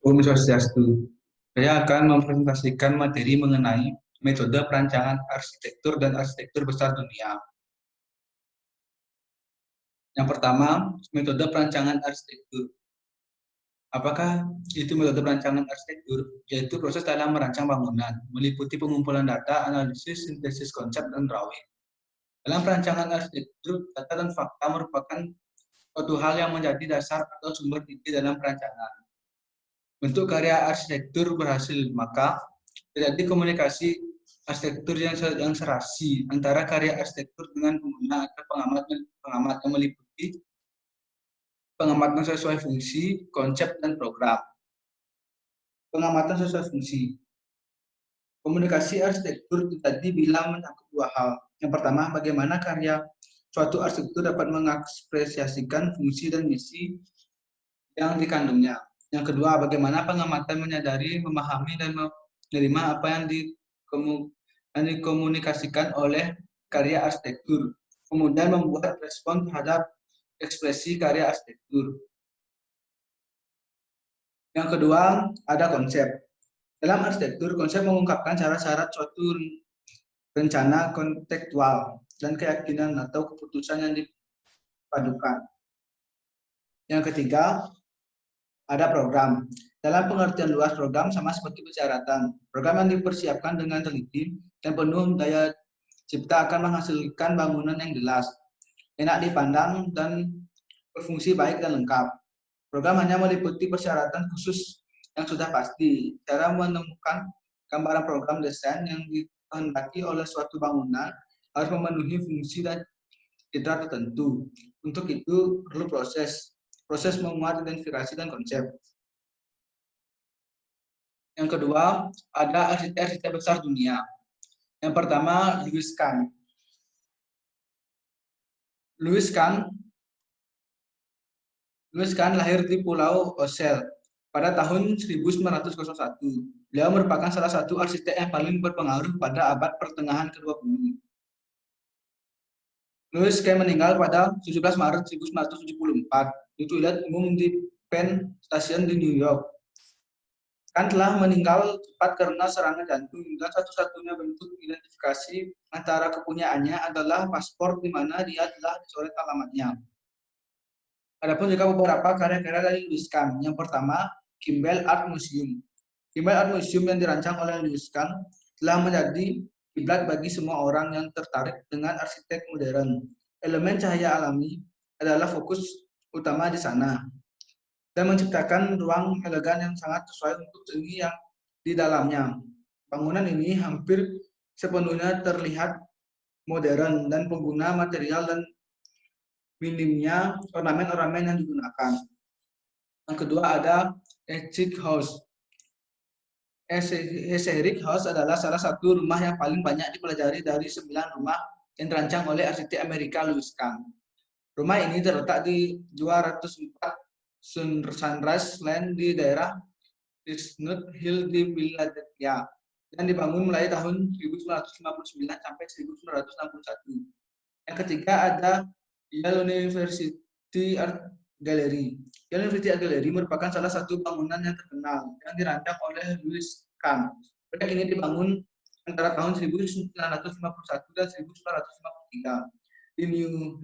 Om Swastiastu. Saya akan mempresentasikan materi mengenai metode perancangan arsitektur dan arsitektur besar dunia. Yang pertama, metode perancangan arsitektur. Apakah itu metode perancangan arsitektur? Yaitu proses dalam merancang bangunan, meliputi pengumpulan data, analisis, sintesis konsep, dan drawing. Dalam perancangan arsitektur, data dan fakta merupakan suatu hal yang menjadi dasar atau sumber inti dalam perancangan. Untuk karya arsitektur berhasil, maka terjadi komunikasi arsitektur yang serasi antara karya arsitektur dengan pengguna atau pengamat yang meliputi pengamatan sesuai fungsi, konsep, dan program. Pengamatan sesuai fungsi. Komunikasi arsitektur tadi bila mencakup dua hal. Yang pertama, bagaimana karya suatu arsitektur dapat mengekspresiasikan fungsi dan misi yang dikandungnya. Yang kedua, bagaimana pengamatan menyadari, memahami, dan menerima apa yang dikomunikasikan oleh karya arsitektur, kemudian membuat respon terhadap ekspresi karya arsitektur. Yang kedua, ada konsep. Dalam arsitektur, konsep mengungkapkan syarat-syarat suatu rencana kontekstual dan keyakinan atau keputusan yang dipadukan. Yang ketiga, ada program. Dalam pengertian luas, program sama seperti persyaratan. Program yang dipersiapkan dengan teliti dan penuh daya cipta akan menghasilkan bangunan yang jelas, enak dipandang, dan berfungsi baik dan lengkap. Program hanya meliputi persyaratan khusus yang sudah pasti. Cara menemukan gambaran program desain yang dikehendaki oleh suatu bangunan harus memenuhi fungsi dan citra tertentu. Untuk itu perlu proses memuat identifikasi dan konsep. Yang kedua, ada arsitek-arsitek besar dunia. Yang pertama, Louis Kahn. Louis Kahn lahir di Pulau Ossel pada tahun 1901. Beliau merupakan salah satu arsitek yang paling berpengaruh pada abad pertengahan ke-20. Louis Kahn meninggal pada 17 Maret 1974 di toilet umum di Penn Station di New York. Kahn telah meninggal cepat karena serangan jantung, dan satu-satunya bentuk identifikasi antara kepunyaannya adalah paspor di mana dia telah dicoret alamatnya. Adapun juga beberapa karya-karya dari Louis Kahn. Yang pertama, Kimball Art Museum. Kimball Art Museum yang dirancang oleh Louis Kahn telah menjadi kiblat bagi semua orang yang tertarik dengan arsitek modern. Elemen cahaya alami adalah fokus utama di sana, dan menciptakan ruang elegan yang sangat sesuai untuk seni yang di dalamnya. Bangunan ini hampir sepenuhnya terlihat modern dan pengguna material dan minimnya ornamen-ornamen yang digunakan. Yang kedua ada Essex House. Essex House adalah salah satu rumah yang paling banyak dipelajari dari 9 rumah yang dirancang oleh arsitek Amerika Louis Kahn. Rumah ini terletak di 204 Sunrise Lane di daerah Chestnut Hill di Philadelphia, dan dibangun mulai tahun 1959 sampai 1961. Yang ketiga ada Yale University Art Gallery. Yale University Art Gallery merupakan salah satu bangunan yang terkenal yang dirancang oleh Louis Kahn. Proyek ini dibangun antara tahun 1951 dan 1953 di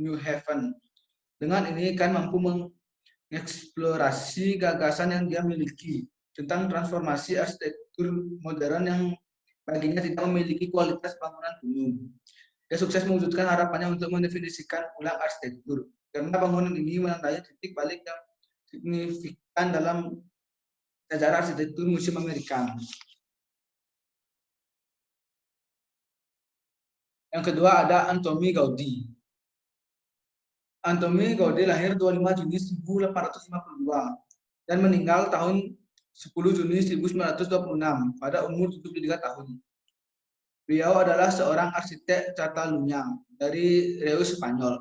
New Haven. Dengan ini Kahn mampu mengeksplorasi gagasan yang dia miliki tentang transformasi arsitektur modern yang baginya tidak memiliki kualitas bangunan kuno. Dia sukses mewujudkan harapannya untuk mendefinisikan ulang arsitektur, karena bangunan ini menandai titik balik yang signifikan dalam sejarah arsitektur Museum Amerika. Yang kedua ada Antoni Gaudí. Antoni Gaudí lahir 25 Juni 1852 dan meninggal tahun 10 Juni 1926 pada umur 73 tahun. Beliau adalah seorang arsitek Catalunya dari Reus, Spanyol.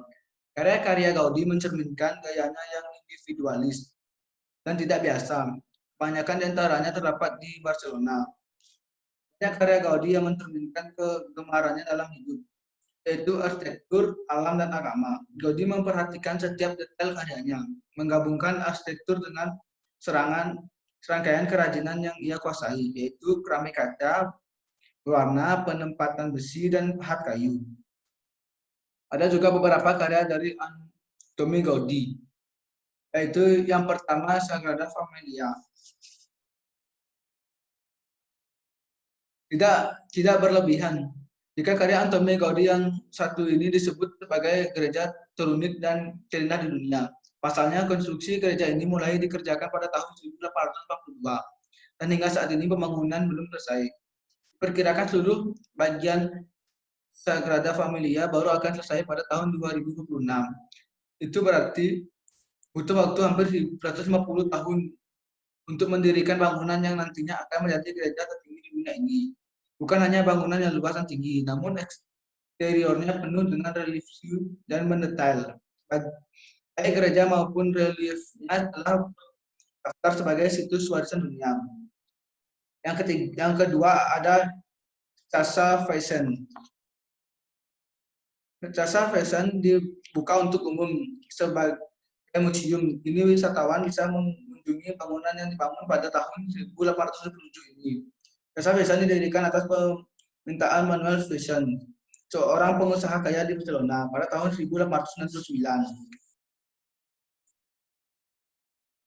Karya-karya Gaudí mencerminkan gayanya yang individualis dan tidak biasa. Kebanyakan di antaranya terdapat di Barcelona. Banyak karya Gaudí yang mencerminkan kegemarannya dalam hidup, yaitu arsitektur, alam, dan agama. Gaudí memperhatikan setiap detail karyanya, menggabungkan arsitektur dengan serangkaian kerajinan yang ia kuasai, yaitu keramik kaca, warna, penempatan besi, dan pahat kayu. Ada juga beberapa karya dari Antoni Gaudí, yaitu yang pertama Sagrada Familia. Tidak berlebihan. Jika karya Antoni Gaudí yang satu ini disebut sebagai gereja terunik dan terindah di dunia. Pasalnya, konstruksi gereja ini mulai dikerjakan pada tahun 1842, dan hingga saat ini pembangunan belum selesai. Perkirakan seluruh bagian Sagrada Familia baru akan selesai pada tahun 2026. Itu berarti butuh waktu hampir 150 tahun untuk mendirikan bangunan yang nantinya akan menjadi gereja tertinggi di dunia ini. Bukan hanya bangunan yang luas dan tinggi, namun eksteriornya penuh dengan relief dan mendetail. Baik gereja maupun reliefnya telah terdaftar sebagai situs warisan dunia. Yang kedua ada Casa Fashion. Casa Fashion dibuka untuk umum sebagai museum. Ini wisatawan bisa mengunjungi bangunan yang dibangun pada tahun 1877 ini. Casa Fashion didirikan atas permintaan Manuel Fashion, seorang pengusaha kaya di Barcelona pada tahun 1869.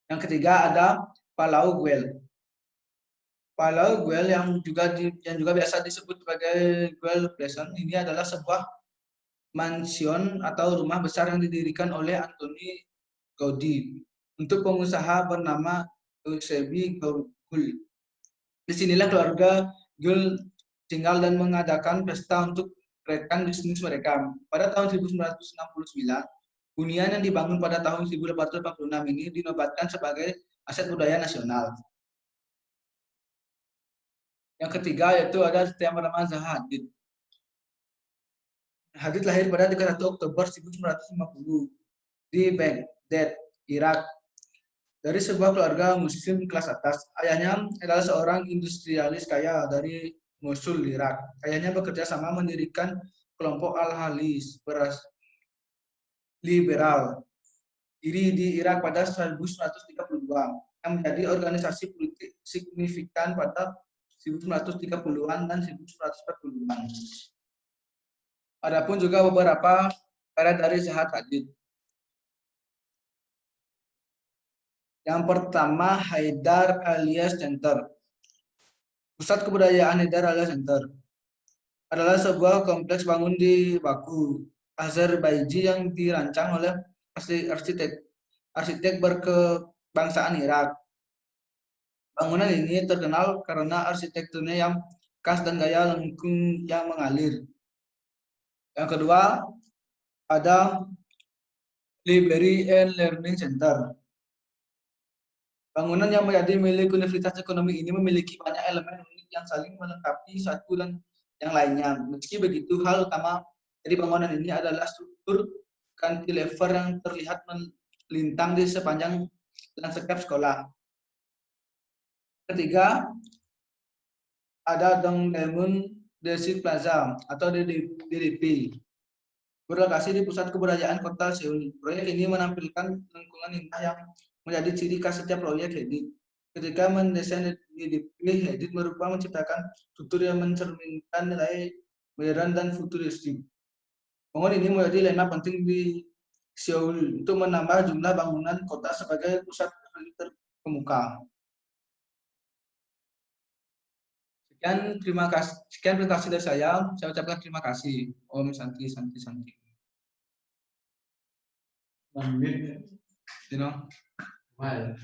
Yang ketiga ada Palau Güell. Palau Güell yang juga biasa disebut sebagai Güell Prison ini adalah sebuah mansion atau rumah besar yang didirikan oleh Antoni Gaudí untuk pengusaha bernama Eusebi Gaul. Disinilah keluarga Gaul tinggal dan mengadakan pesta untuk rekan bisnis mereka. Pada tahun 1969, hunian yang dibangun pada tahun 1886 ini dinobatkan sebagai aset budaya nasional. Yang ketiga yaitu ada yang bernama Zaha Hadid. Hadid lahir pada 31 Oktober 1950 di Baghdad, Irak, dari sebuah keluarga muslim kelas atas. Ayahnya adalah seorang industrialis kaya dari Mosul, Irak. Ayahnya bekerja sama mendirikan kelompok Al-Halis liberal diri di Irak pada 1932 yang menjadi organisasi politik signifikan pada 1930-an dan 1940-an. Adapun juga beberapa karya dari Zaha Hadid. Yang pertama, Haidar Alias Center. Pusat Kebudayaan Haidar Alias Center adalah sebuah kompleks bangun di Baku, Azerbaijan yang dirancang oleh arsitek berkebangsaan Irak. Bangunan ini terkenal karena arsitekturnya yang khas dan gaya lengkung yang mengalir. Yang kedua, ada Library and Learning Center. Bangunan yang menjadi milik Universitas Ekonomi ini memiliki banyak elemen unik yang saling melengkapi satu dan yang lainnya. Meski begitu, hal utama dari bangunan ini adalah struktur cantilever yang terlihat melintang di sepanjang lanskap sekolah. Ketiga, ada Dongdaemun Desert Plaza atau DDP, berlokasi di pusat kebudayaan kota Seoul. Proyek ini menampilkan lingkungan indah yang menjadi ciri khas setiap proyek Hadid. Ketika mendesain DDP, Hadid berupa menciptakan struktur yang mencerminkan nilai modern dan futuristik. Bangunan ini menjadi landmark penting di Seoul untuk menambah jumlah bangunan kota sebagai pusat terkemuka. Sekian presentasi dari saya ucapkan terima kasih. Om Santi Santi Santi. 1 menit, you know. Well.